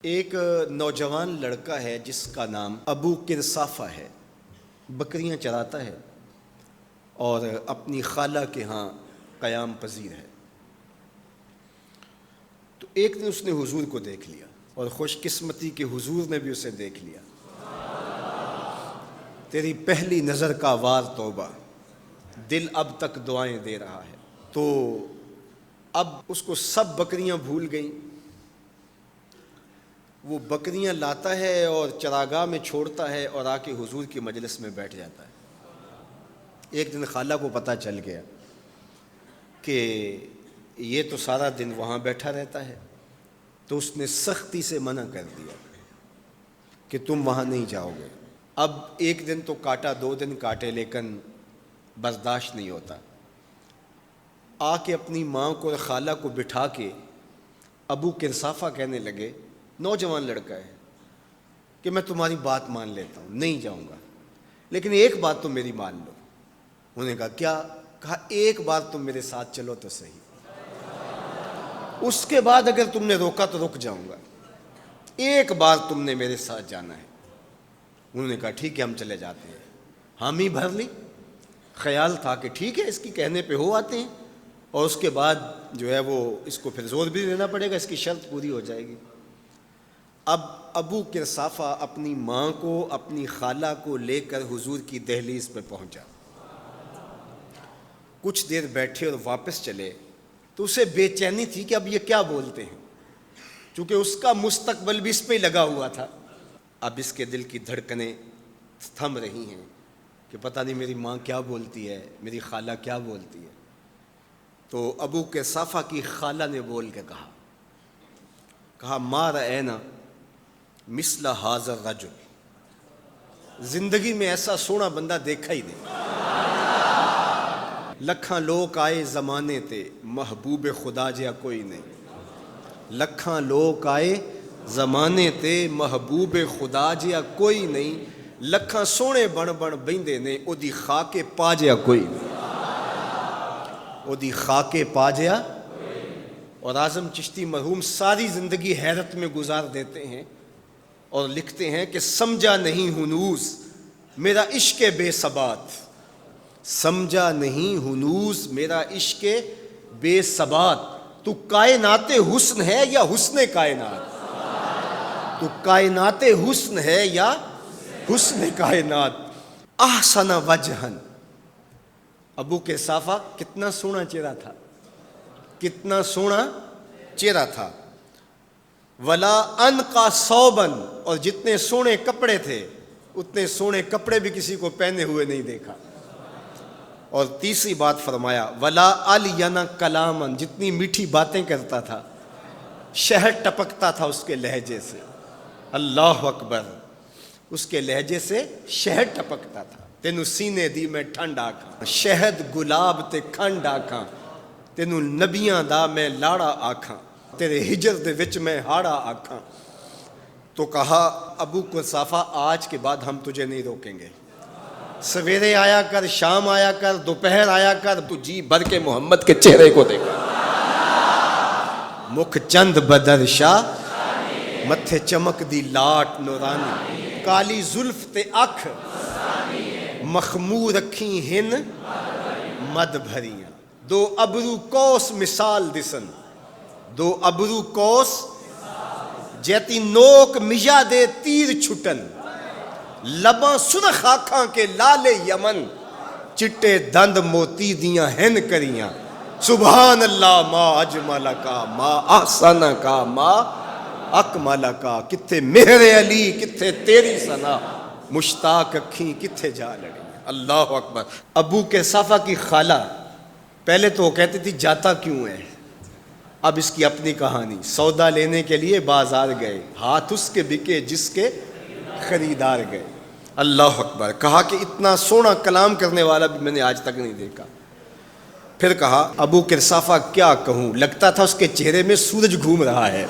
ایک نوجوان لڑکا ہے جس کا نام ابو کرصافہ ہے، بکریاں چراتا ہے اور اپنی خالہ کے ہاں قیام پذیر ہے۔ تو ایک دن اس نے حضور کو دیکھ لیا اور خوش قسمتی کہ حضور نے بھی اسے دیکھ لیا۔ تیری پہلی نظر کا وار توبہ، دل اب تک دعائیں دے رہا ہے۔ تو اب اس کو سب بکریاں بھول گئیں، وہ بکریاں لاتا ہے اور چراگاہ میں چھوڑتا ہے اور آ کے حضور کی مجلس میں بیٹھ جاتا ہے۔ ایک دن خالہ کو پتہ چل گیا کہ یہ تو سارا دن وہاں بیٹھا رہتا ہے، تو اس نے سختی سے منع کر دیا کہ تم وہاں نہیں جاؤ گے۔ اب ایک دن تو کاٹا، 2 دن کاٹے، لیکن برداشت نہیں ہوتا۔ آ کے اپنی ماں کو اور خالہ کو بٹھا کے ابو کرصافہ کہنے لگے، نوجوان لڑکا ہے، کہ میں تمہاری بات مان لیتا ہوں، نہیں جاؤں گا، لیکن ایک بات تو میری مان لو۔ انہوں نے کہا کیا؟ کہا ایک بار تم میرے ساتھ چلو تو صحیح، اس کے بعد اگر تم نے روکا تو رک جاؤں گا، ایک بار تم نے میرے ساتھ جانا ہے۔ انہوں نے کہا ٹھیک ہے، ہم چلے جاتے ہیں۔ حامی بھر لی، خیال تھا کہ ٹھیک ہے اس کی کہنے پہ ہو آتے ہیں، اور اس کے بعد جو ہے وہ اس کو پھر زور بھی دینا پڑے گا، اس کی شرط پوری ہو جائے گی۔ اب ابو کرصافہ اپنی ماں کو، اپنی خالہ کو لے کر حضور کی دہلیز پہ پہنچا۔ کچھ دیر بیٹھے اور واپس چلے تو اسے بے چینی تھی کہ اب یہ کیا بولتے ہیں، چونکہ اس کا مستقبل بھی اس پہ لگا ہوا تھا۔ اب اس کے دل کی دھڑکنیں تھم رہی ہیں کہ پتہ نہیں میری ماں کیا بولتی ہے، میری خالہ کیا بولتی ہے۔ تو ابو کرصافہ کی خالہ نے بول کے کہا ما رأینا مثل ھذا الرجل، زندگی میں ایسا سونا بندہ دیکھا ہی نہیں۔ لکھاں لوگ آئے زمانے تے، محبوب خدا جیا کوئی نہیں۔ لکھاں لوگ آئے زمانے تے، محبوب خدا جیا کوئی نہیں۔ لکھاں سونے بن بن بہندے نے، او دی خاکے پا جیا کوئی نہیں، او دی خاکے پا جیا۔ اور اعظم چشتی مرحوم ساری زندگی حیرت میں گزار دیتے ہیں اور لکھتے ہیں کہ سمجھا نہیں ہنوز میرا عشق بے ثبات، سمجھا نہیں ہنوز میرا عشق بے ثبات۔ تو کائنات حسن ہے یا حسن کائنات؟ تو کائنات حسن ہے یا حسن کائنات؟ احسن وجہن، ابو کرصافہ کتنا سونا چہرہ تھا، کتنا سونا چہرہ تھا۔ ولا انقا ثوبن، اور جتنے سونے کپڑے تھے اتنے سونے کپڑے بھی کسی کو پہنے ہوئے نہیں دیکھا۔ اور تیسری بات فرمایا ولا الین کلامن، جتنی میٹھی باتیں کرتا تھا، شہد ٹپکتا تھا اس کے لہجے سے۔ اللہ اکبر، اس کے لہجے سے شہد ٹپکتا تھا۔ تینوں سینے دی میں ٹھنڈ آکھاں، شہد گلاب تے کھنڈ آکھاں، تینوں نبیاں دا میں لاڑا آکھاں، تیرے ہجر دے وچ میں ہاڑا آکھاں۔ تو کہا ابو کرصافہ آج کے بعد ہم تجھے نہیں روکیں گے، سویرے آیا کر، شام آیا کر، دوپہر آیا کر، تو جی بھر کے محمد کے چہرے کو دیکھا۔ مکھ چند بدر شاہ، متھے چمک دی لاٹ نورانی، کالی زلف تے اکھ مخمور رکھی ہن مد بھریاں، دو ابرو کوس مثال دسن، دو ابرو کوس جیتی نوک مجا دے تیر چھٹن، لباں سرخ آنکھاں کے لال یمن، چٹے دند موتی دیاں ہن کریاں۔ سبحان اللہ ما اجمل کا، ما احسن کا، ما اکمل کا۔ کتھے مہر علی، کتھے تیری ثنا، مشتاق اکھیں کتھے جا لڑی۔ اللہ اکبر۔ ابو کرصافہ کی خالہ پہلے تو وہ کہتی تھی جاتا کیوں ہے، اب اس کی اپنی کہانی۔ سودا لینے کے لیے بازار گئے، ہاتھ اس کے بکے جس کے خریدار گئے۔ اللہ اکبر۔ کہا کہ اتنا سونا کلام کرنے والا بھی میں نے آج تک نہیں دیکھا۔ پھر کہا ابو کرصافہ کیا کہوں، لگتا تھا اس کے چہرے میں سورج گھوم رہا ہے،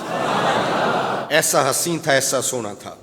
ایسا حسین تھا، ایسا سونا تھا۔